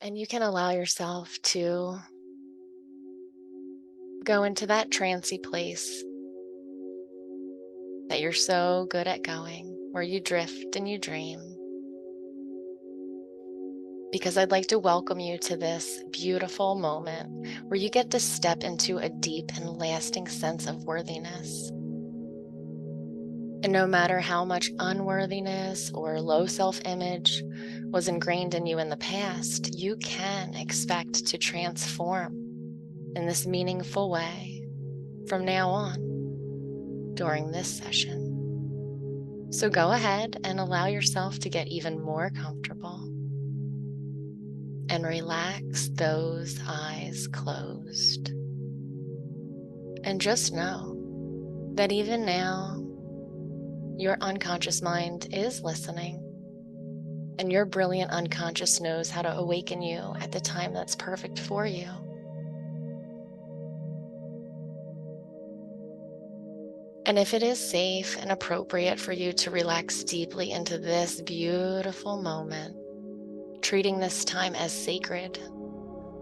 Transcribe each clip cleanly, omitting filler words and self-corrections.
And you can allow yourself to go into that trancy place that you're so good at going, where you drift and you dream. Because I'd like to welcome you to this beautiful moment where you get to step into a deep and lasting sense of worthiness. And no matter how much unworthiness or low self-image was ingrained in you in the past, you can expect to transform in this meaningful way from now on during this session. So go ahead and allow yourself to get even more comfortable and relax those eyes closed. And just know that even now, your unconscious mind is listening, and your brilliant unconscious knows how to awaken you at the time that's perfect for you. And if it is safe and appropriate for you to relax deeply into this beautiful moment, treating this time as sacred,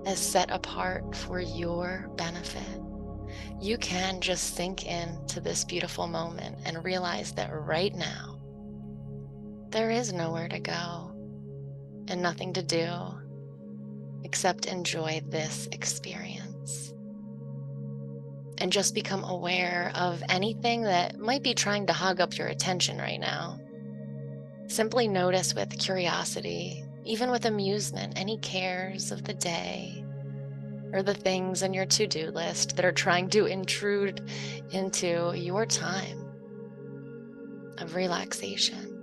as set apart for your benefit, you can just sink into this beautiful moment and realize that right now, there is nowhere to go and nothing to do except enjoy this experience. And just become aware of anything that might be trying to hog up your attention right now. Simply notice with curiosity, even with amusement, any cares of the day or the things on your to-do list that are trying to intrude into your time of relaxation.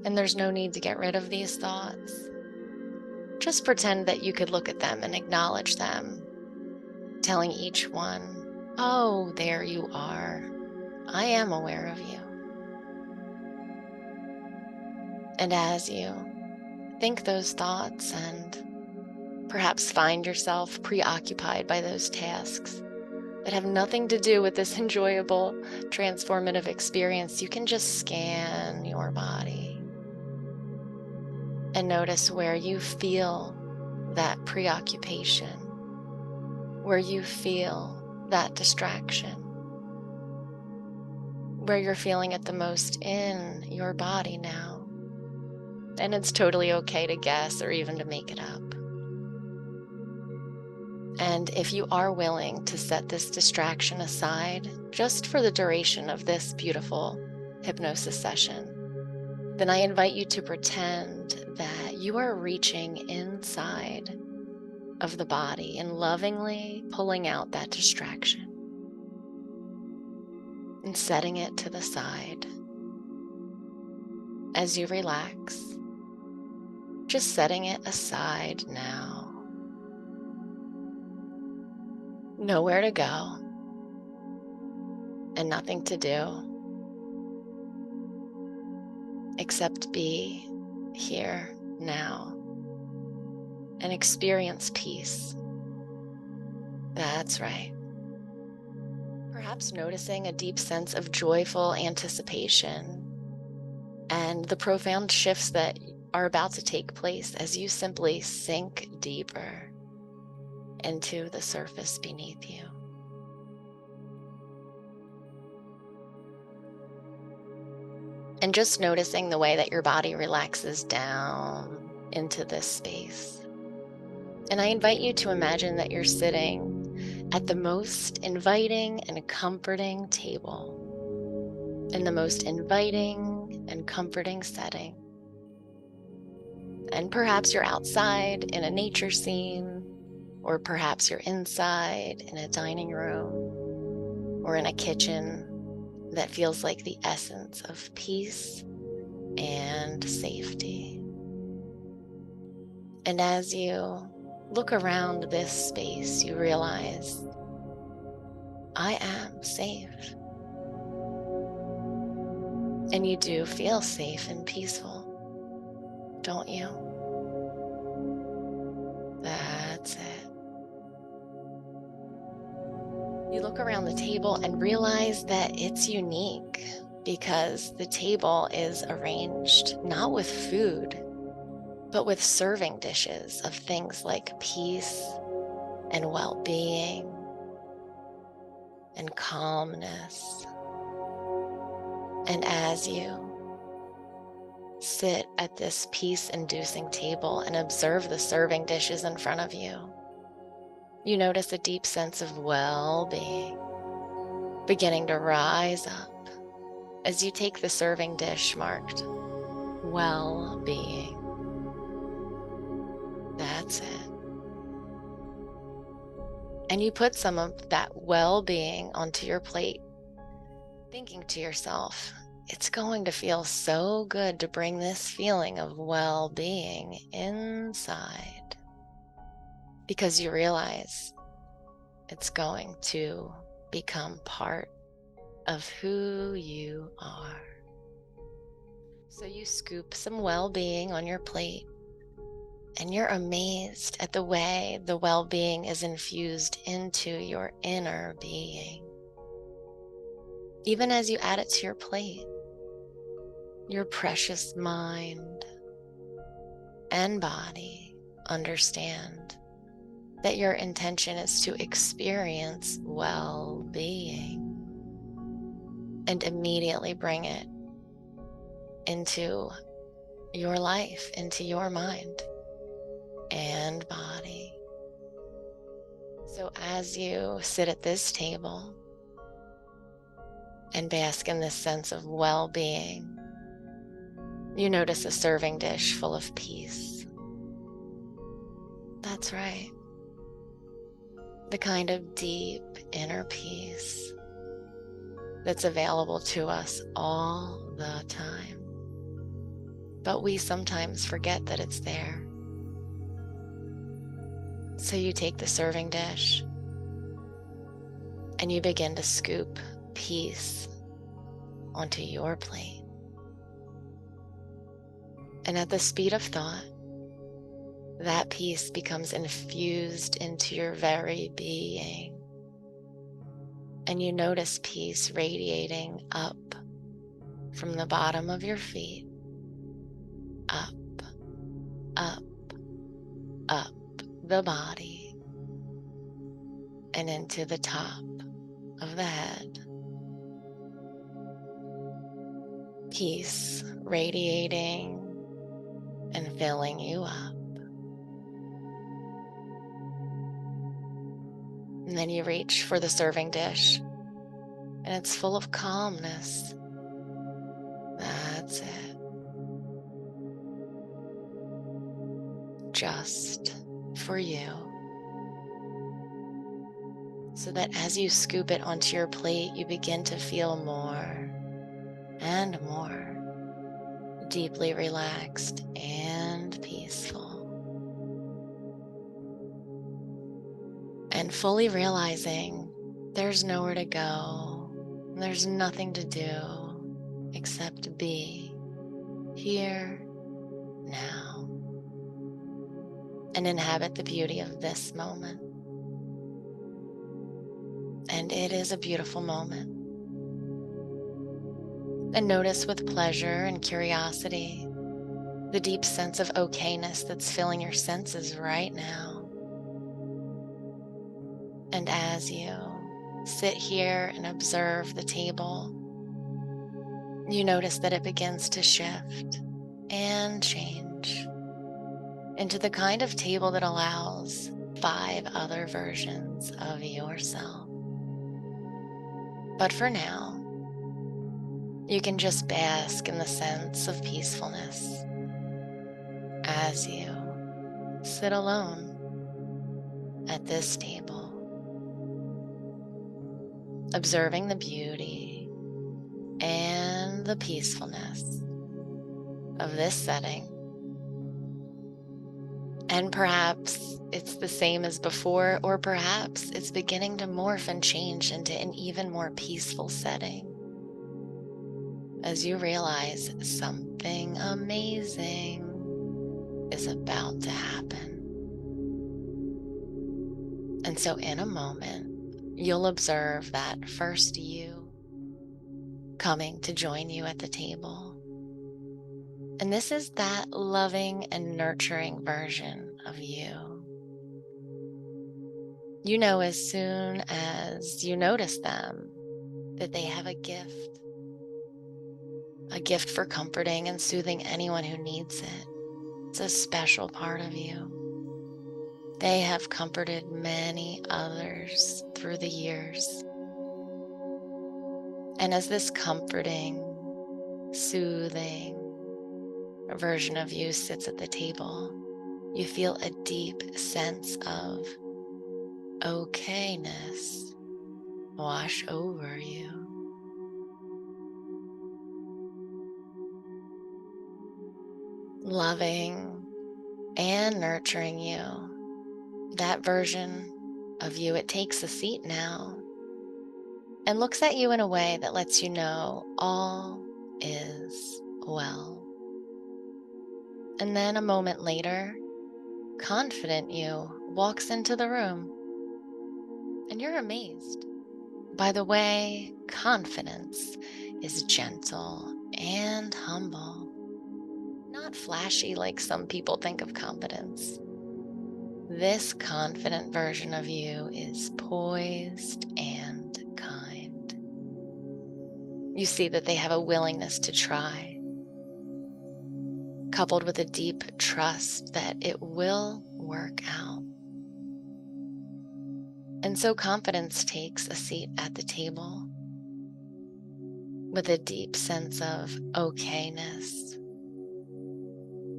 And there's no need to get rid of these thoughts. Just pretend that you could look at them and acknowledge them, telling each one, "Oh, there you are. I am aware of you." And as you think those thoughts and perhaps find yourself preoccupied by those tasks that have nothing to do with this enjoyable, transformative experience, you can just scan your body and notice where you feel that preoccupation, where you feel that distraction, where you're feeling it the most in your body now. And it's totally okay to guess or even to make it up. And if you are willing to set this distraction aside just for the duration of this beautiful hypnosis session, then I invite you to pretend that you are reaching inside of the body and lovingly pulling out that distraction and setting it to the side. As you relax, just setting it aside now. Nowhere to go and nothing to do except be here now and experience peace. That's right. Perhaps noticing a deep sense of joyful anticipation and the profound shifts that are about to take place as you simply sink deeper into the surface beneath you. And just noticing the way that your body relaxes down into this space. And I invite you to imagine that you're sitting at the most inviting and comforting table in the most inviting and comforting setting. And perhaps you're outside in a nature scene, or perhaps you're inside in a dining room or in a kitchen that feels like the essence of peace and safety. And as you look around this space, you realize, I am safe. And you do feel safe and peaceful, don't you? That's it. You look around the table and realize that it's unique because the table is arranged not with food, but with serving dishes of things like peace and well-being and calmness. And as you sit at this peace-inducing table and observe the serving dishes in front of you, you notice a deep sense of well-being beginning to rise up as you take the serving dish marked well-being. That's it. And you put some of that well-being onto your plate, thinking to yourself, it's going to feel so good to bring this feeling of well-being inside, because you realize it's going to become part of who you are. So you scoop some well-being on your plate, and you're amazed at the way the well-being is infused into your inner being. Even as you add it to your plate, your precious mind and body understand that your intention is to experience well-being and immediately bring it into your life, into your mind and body. So as you sit at this table and bask in this sense of well-being, you notice a serving dish full of peace. That's right. The kind of deep inner peace that's available to us all the time. But we sometimes forget that it's there. So you take the serving dish and you begin to scoop peace onto your plate. And at the speed of thought, that peace becomes infused into your very being. And you notice peace radiating up from the bottom of your feet, up, up, up the body, and into the top of the head. Peace radiating and filling you up. And then you reach for the serving dish, and it's full of calmness. That's it. Just for you. So that as you scoop it onto your plate, you begin to feel more and more deeply relaxed and peaceful. And fully realizing there's nowhere to go, there's nothing to do except be here now and inhabit the beauty of this moment. And it is a beautiful moment. And notice with pleasure and curiosity the deep sense of okayness that's filling your senses right now. And as you sit here and observe the table, you notice that it begins to shift and change into the kind of table that allows 5 other versions of yourself. But for now, you can just bask in the sense of peacefulness as you sit alone at this table, observing the beauty and the peacefulness of this setting. And perhaps it's the same as before, or perhaps it's beginning to morph and change into an even more peaceful setting as you realize something amazing is about to happen. And so in a moment, you'll observe that first you coming to join you at the table. And this is that loving and nurturing version of you. You know, as soon as you notice them, that they have a gift for comforting and soothing anyone who needs it. It's a special part of you. They have comforted many others through the years. And as this comforting, soothing version of you sits at the table, you feel a deep sense of okayness wash over you. Loving and nurturing you. That version of you, it takes a seat now and looks at you in a way that lets you know all is well. And then a moment later, confident you walks into the room, and you're amazed by the way confidence is gentle and humble, not flashy like some people think of confidence. This confident version of you is poised and kind. You see that they have a willingness to try, coupled with a deep trust that it will work out. And so confidence takes a seat at the table with a deep sense of okayness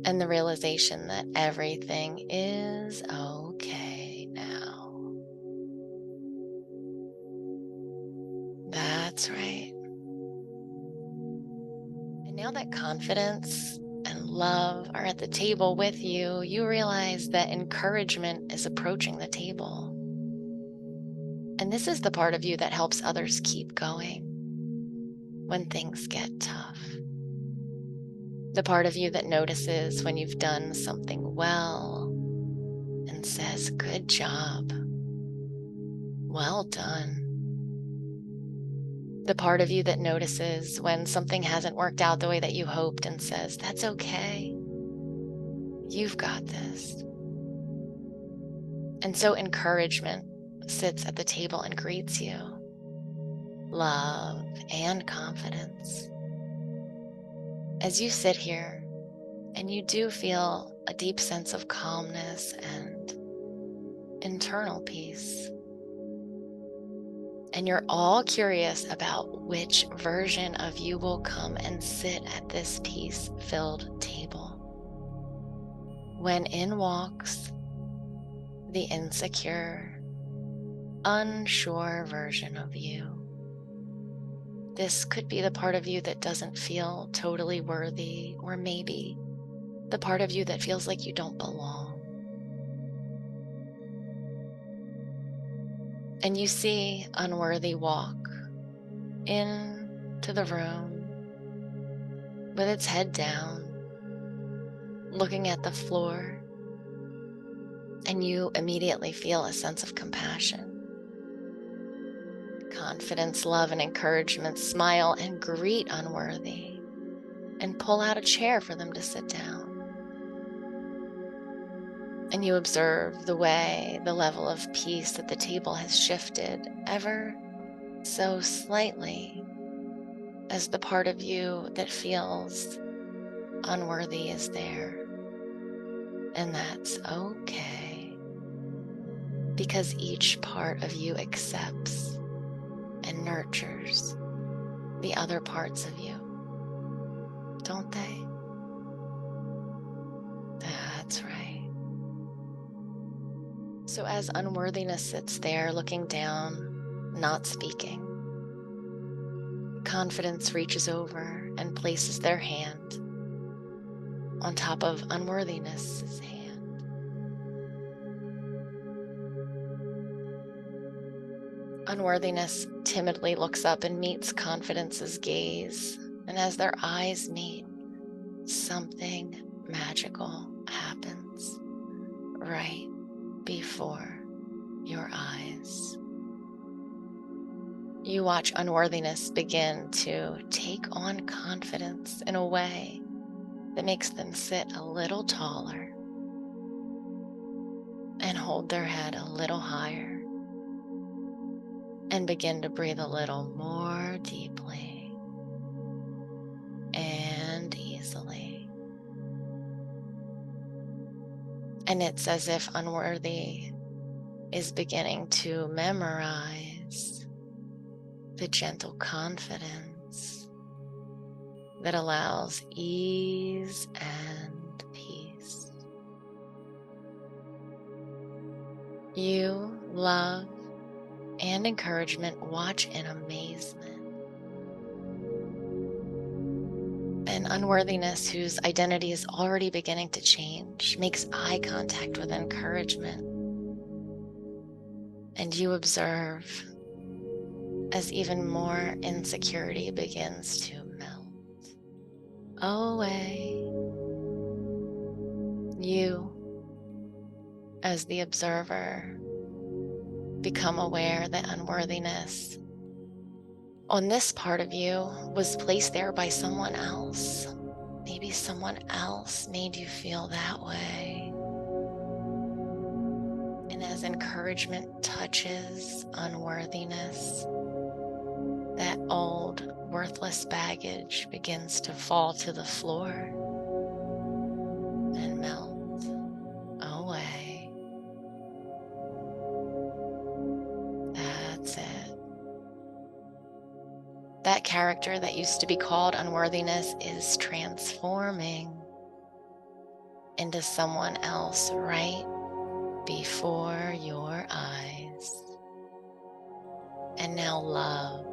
and the realization that everything is okay now. That's right. And now that confidence and love are at the table with you, you realize that encouragement is approaching the table. And this is the part of you that helps others keep going when things get tough. The part of you that notices when you've done something well and says, "Good job. Well done." The part of you that notices when something hasn't worked out the way that you hoped and says, "That's okay. You've got this." And so encouragement sits at the table and greets you. Love and confidence. As you sit here and you do feel a deep sense of calmness and internal peace, and you're all curious about which version of you will come and sit at this peace-filled table, when in walks the insecure, unsure version of you. This could be the part of you that doesn't feel totally worthy, or maybe the part of you that feels like you don't belong. And you see unworthy walk into the room with its head down, looking at the floor, and you immediately feel a sense of compassion. Confidence, love, and encouragement smile and greet unworthy and pull out a chair for them to sit down. And you observe the way the level of peace at the table has shifted ever so slightly as the part of you that feels unworthy is there. And that's okay, because each part of you accepts and nurtures the other parts of you, don't they? That's right. So as unworthiness sits there looking down, not speaking, confidence reaches over and places their hand on top of unworthiness's hand. Unworthiness timidly looks up and meets confidence's gaze, and as their eyes meet, something magical happens right before your eyes. You watch unworthiness begin to take on confidence in a way that makes them sit a little taller and hold their head a little higher and begin to breathe a little more deeply and easily. And it's as if unworthy is beginning to memorize the gentle confidence that allows ease and peace. You, love, and encouragement watch in amazement. And unworthiness, whose identity is already beginning to change, makes eye contact with encouragement. And you observe as even more insecurity begins to melt away. You, as the observer, become aware that unworthiness on this part of you was placed there by someone else. Maybe someone else made you feel that way. And as encouragement touches unworthiness, that old worthless baggage begins to fall to the floor and melt away. That's it. That character that used to be called unworthiness is transforming into someone else right before your eyes. And now love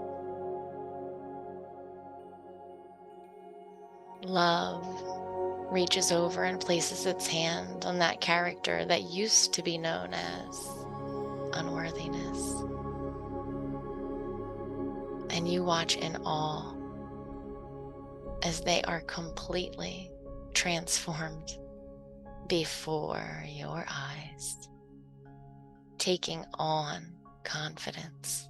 reaches over and places its hand on that character that used to be known as unworthiness. And you watch in awe as they are completely transformed before your eyes, taking on confidence,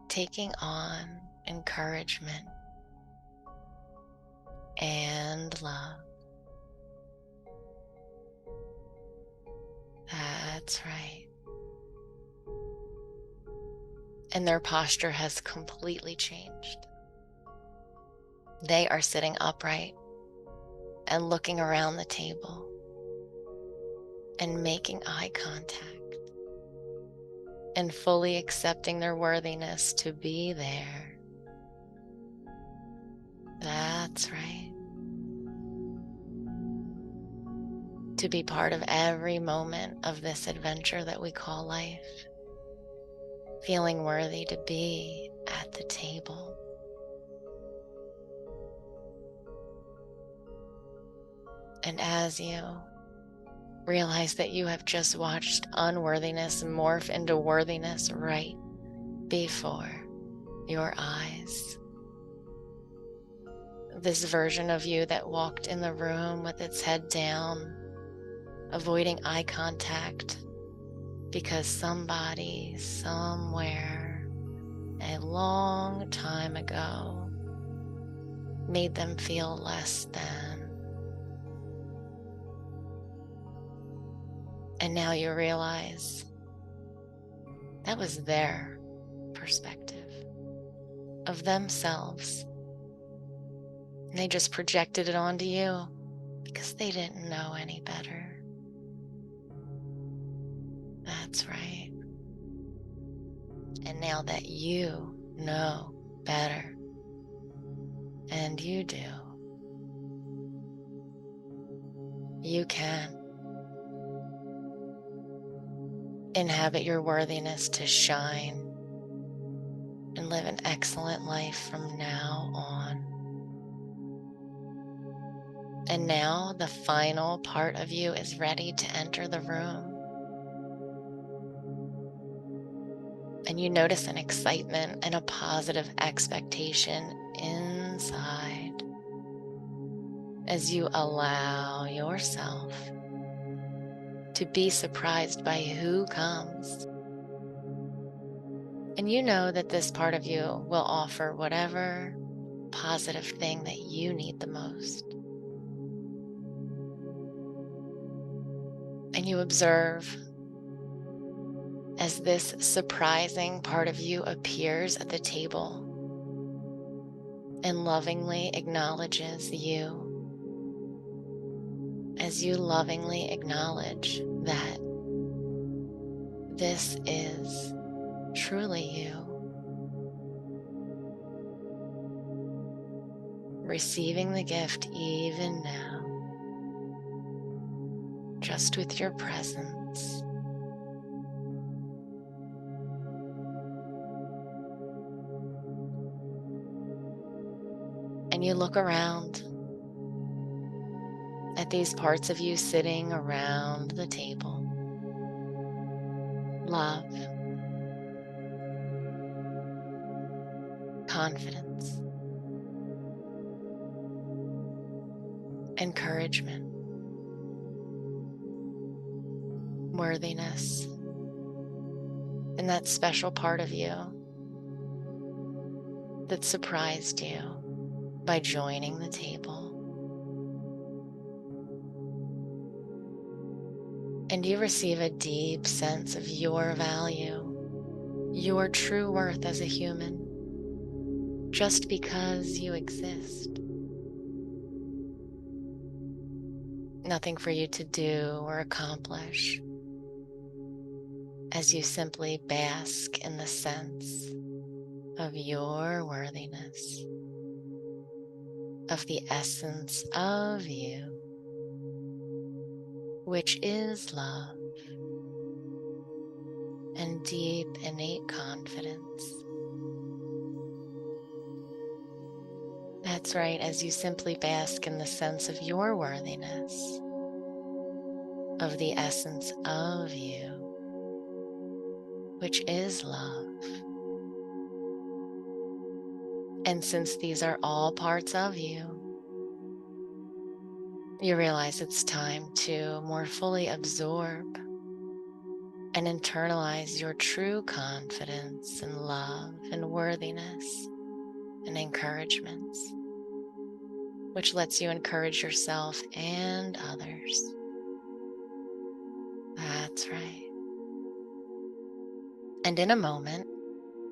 taking on encouragement and love. That's right. And their posture has completely changed. They are sitting upright and looking around the table and making eye contact and fully accepting their worthiness to be there. That's right. To be part of every moment of this adventure that we call life. Feeling worthy to be at the table. And as you realize that you have just watched unworthiness morph into worthiness right before your eyes, this version of you that walked in the room with its head down, avoiding eye contact because somebody, somewhere, a long time ago made them feel less than. And now you realize that was their perspective of themselves. And they just projected it onto you because they didn't know any better. That's right. And now that you know better, and you do, you can inhabit your worthiness to shine and live an excellent life from now on. And now the final part of you is ready to enter the room. And you notice an excitement and a positive expectation inside as you allow yourself to be surprised by who comes. And you know that this part of you will offer whatever positive thing that you need the most. And you observe as this surprising part of you appears at the table and lovingly acknowledges you, as you lovingly acknowledge that this is truly you, receiving the gift even now, just with your presence. And you look around at these parts of you sitting around the table. Love, confidence, encouragement, worthiness, and that special part of you that surprised you by joining the table. And you receive a deep sense of your value, your true worth as a human, just because you exist. Nothing for you to do or accomplish, as you simply bask in the sense of your worthiness, of the essence of you, which is love and deep innate confidence. That's right, as you simply bask in the sense of your worthiness, of the essence of you, which is love. And since these are all parts of you, you realize it's time to more fully absorb and internalize your true confidence and love and worthiness and encouragements, which lets you encourage yourself and others. That's right. And in a moment,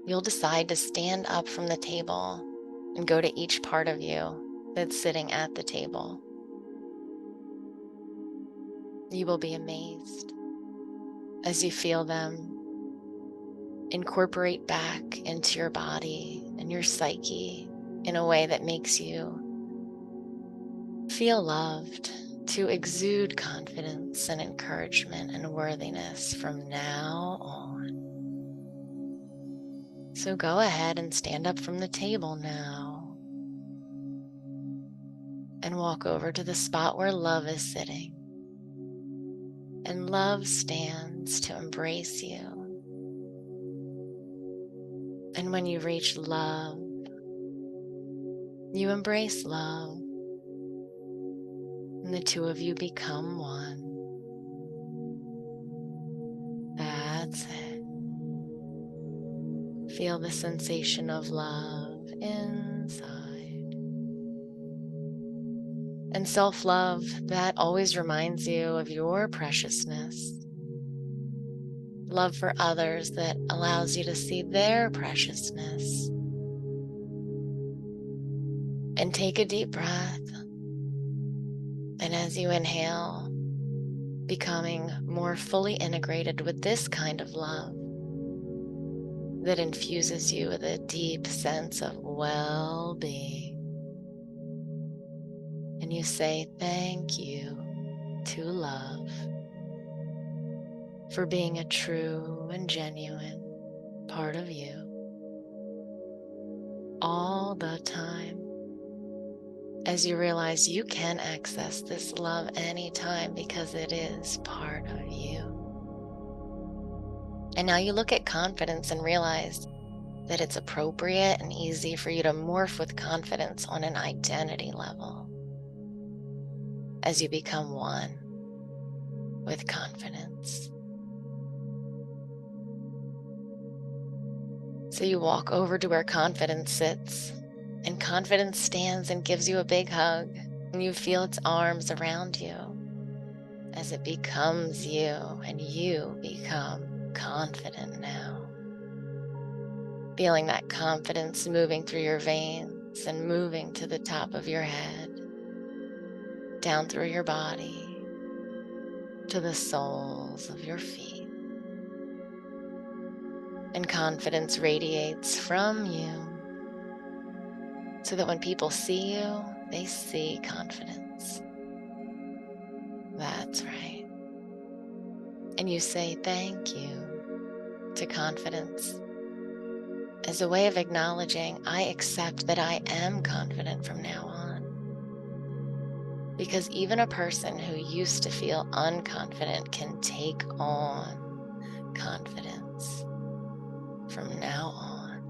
you'll decide to stand up from the table and go to each part of you that's sitting at the table. You will be amazed as you feel them incorporate back into your body and your psyche in a way that makes you feel loved, to exude confidence and encouragement and worthiness from now on. So go ahead and stand up from the table now and walk over to the spot where love is sitting. And love stands to embrace you. And when you reach love, you embrace love. And the two of you become one. That's it. Feel the sensation of love inside. And self-love, that always reminds you of your preciousness. Love for others that allows you to see their preciousness. And take a deep breath. And as you inhale, becoming more fully integrated with this kind of love that infuses you with a deep sense of well-being. And you say thank you to love for being a true and genuine part of you all the time, as you realize you can access this love anytime because it is part of you. And now you look at confidence and realize that it's appropriate and easy for you to morph with confidence on an identity level as you become one with confidence. So you walk over to where confidence sits, and confidence stands and gives you a big hug, and you feel its arms around you. as it becomes you and you become confident now. Feeling that confidence moving through your veins and moving to the top of your head, down through your body, to the soles of your feet. And confidence radiates from you so that when people see you, they see confidence. That's right. And you say thank you to confidence as a way of acknowledging, I accept that I am confident from now on. Because even a person who used to feel unconfident can take on confidence from now on.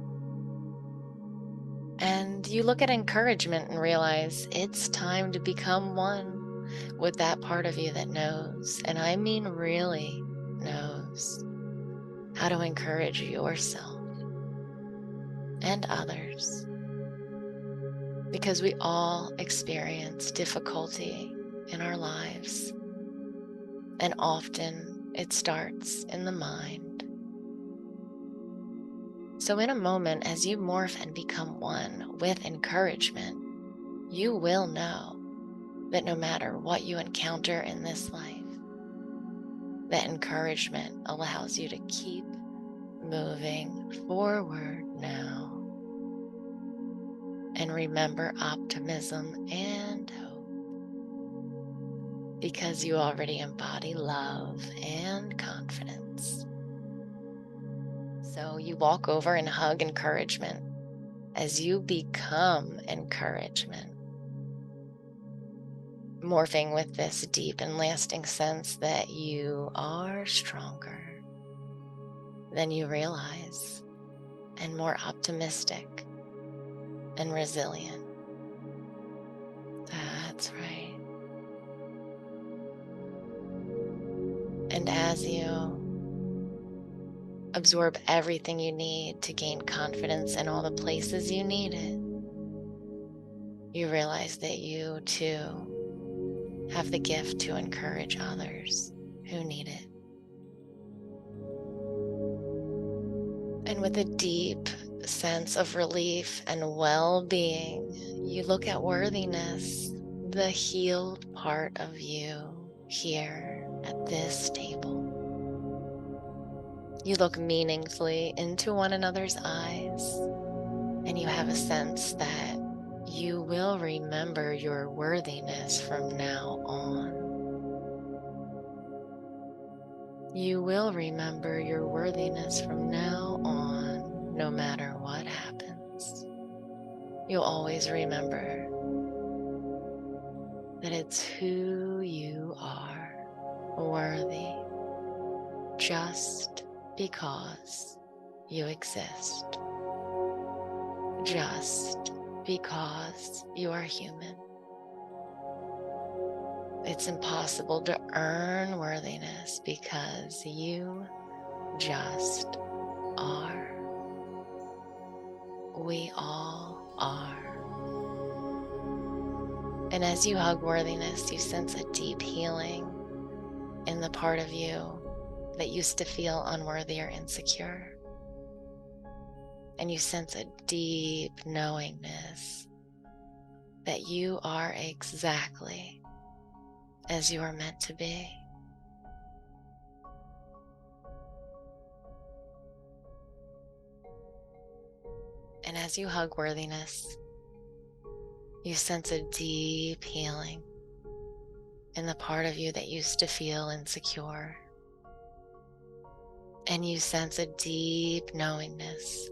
And you look at encouragement and realize it's time to become one with that part of you that knows, and I mean really knows, how to encourage yourself and others. Because we all experience difficulty in our lives, and often it starts in the mind. So in a moment, as you morph and become one with encouragement, you will know that no matter what you encounter in this life, that encouragement allows you to keep moving forward now. And remember optimism and hope, because you already embody love and confidence. So you walk over and hug encouragement as you become encouragement, morphing with this deep and lasting sense that you are stronger than you realize, and more optimistic and resilient. That's right. And as you absorb everything you need to gain confidence in all the places you need it, you realize that you too have the gift to encourage others who need it. And with a deep sense of relief and well-being, you look at worthiness, the healed part of you here at this table. You look meaningfully into one another's eyes, and you have a sense that you will remember your worthiness from now on. You will remember your worthiness from now on, no matter what happens. You'll always remember that it's who you are, worthy, just because you exist. Just because you are human. It's impossible to earn worthiness because you just are. We all are. And as you hug worthiness, you sense a deep healing in the part of you that used to feel unworthy or insecure. And you sense a deep knowingness that you are exactly as you are meant to be. And as you hug worthiness, you sense a deep healing in the part of you that used to feel insecure. And you sense a deep knowingness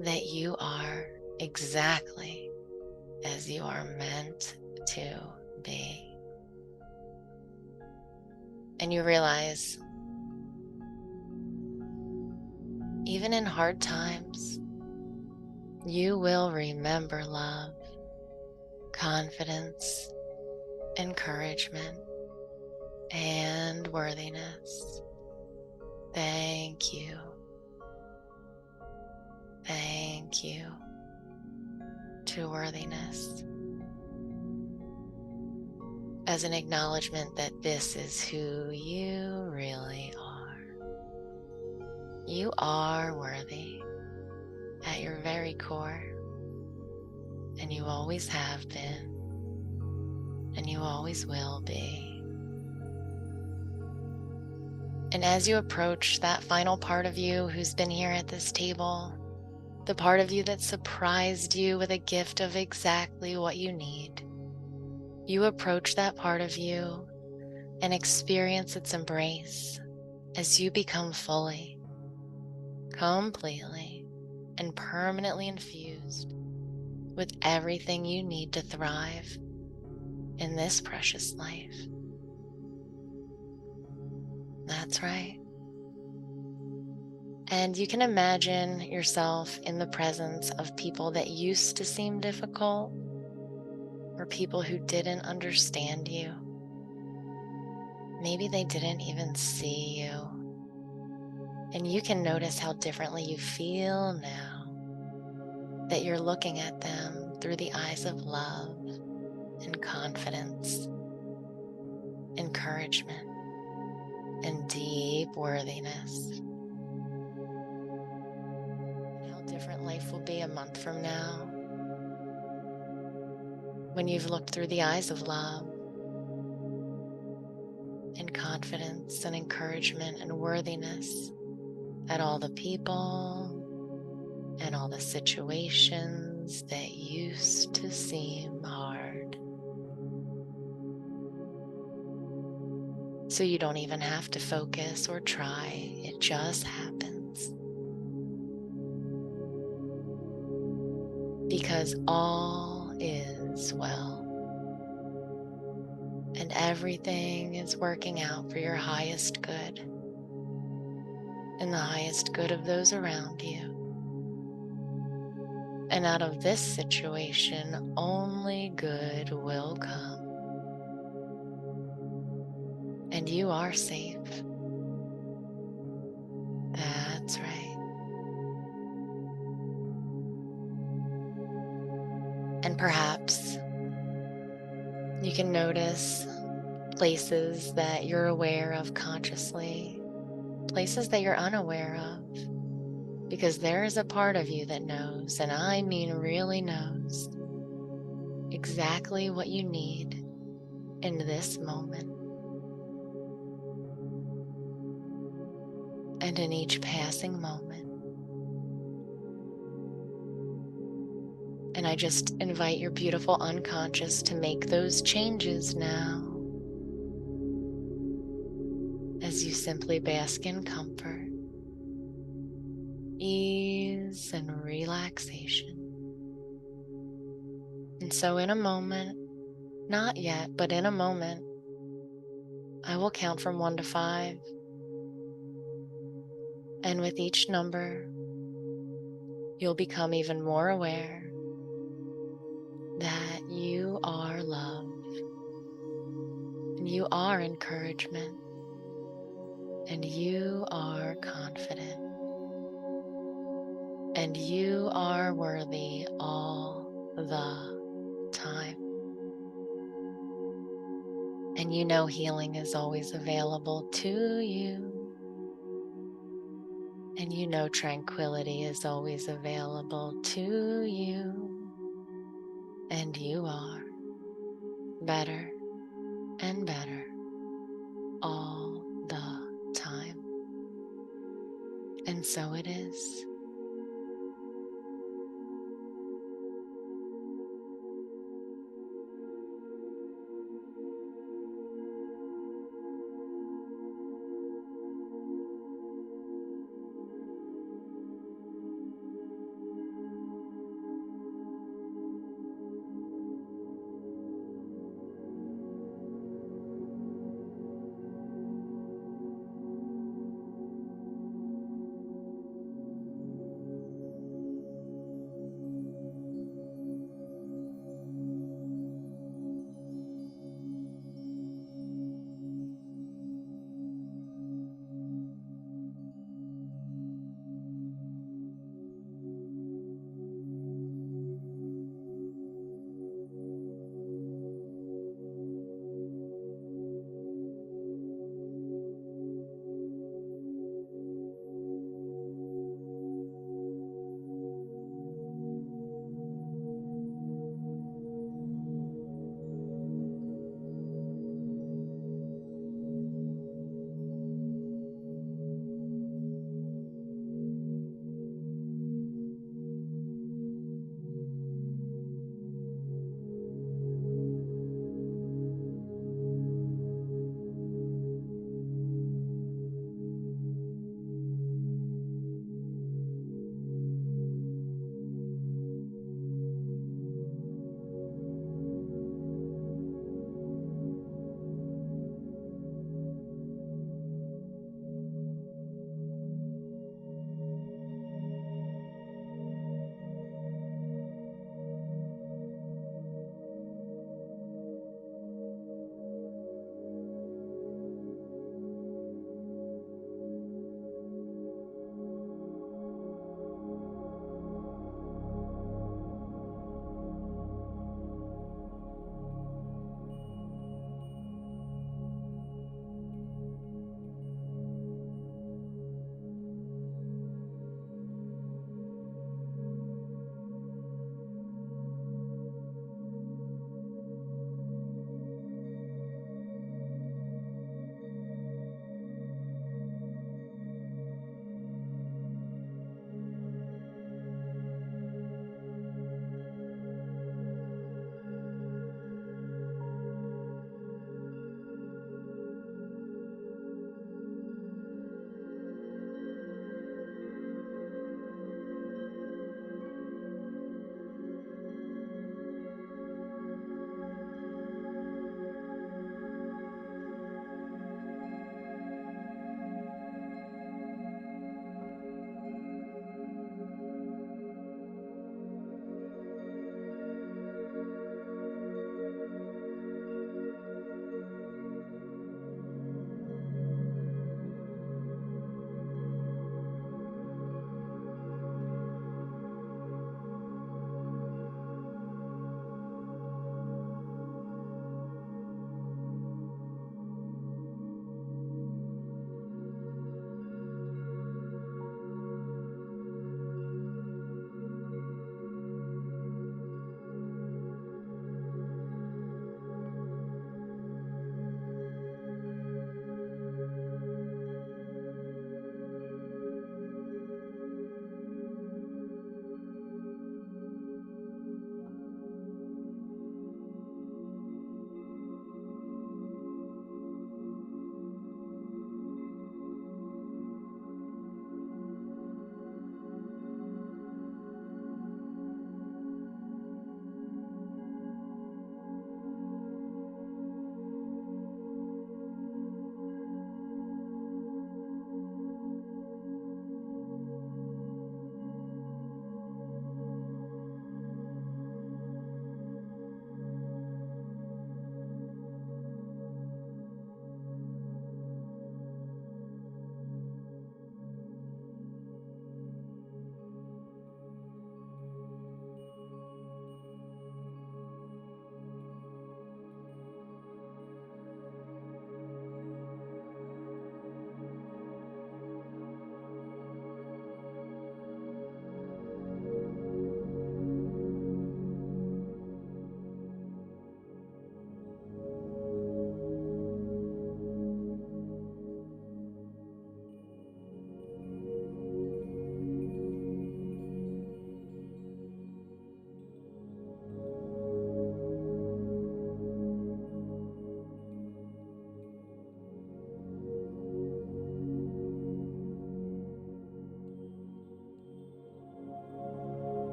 that you are exactly as you are meant to be. And you realize, even in hard times, you will remember love, confidence, encouragement, and worthiness. Thank you. Thank you to worthiness. as an acknowledgement that this is who you really are. You are worthy at your very core, and you always have been, and you always will be. And as you approach that final part of you who's been here at this table, the part of you that surprised you with a gift of exactly what you need, you approach that part of you and experience its embrace as you become fully, completely, and permanently infused with everything you need to thrive in this precious life. That's right. And you can imagine yourself in the presence of people that used to seem difficult, or people who didn't understand you. Maybe they didn't even see you. And you can notice how differently you feel now that you're looking at them through the eyes of love and confidence, encouragement, and deep worthiness. And how different life will be a month from now when you've looked through the eyes of love and confidence and encouragement and worthiness at all the people and all the situations that used to seem hard. So you don't even have to focus or try, it just happens. Because all is well. And everything is working out for your highest good and the highest good of those around you. And out of this situation, only good will come. And you are safe. That's right. And perhaps you can notice places that you're aware of consciously, places that you're unaware of, because there is a part of you that knows, and I mean really knows, exactly what you need in this moment. And in each passing moment. And I just invite your beautiful unconscious to make those changes now as you simply bask in comfort, ease, and relaxation. And so in a moment, not yet, but in a moment, I will count from 1 to 5. And with each number, you'll become even more aware that you are love, and you are encouragement, and you are confident, and you are worthy all the time. And you know healing is always available to you. And you know tranquility is always available to you. And you are better and better all the time. And so it is.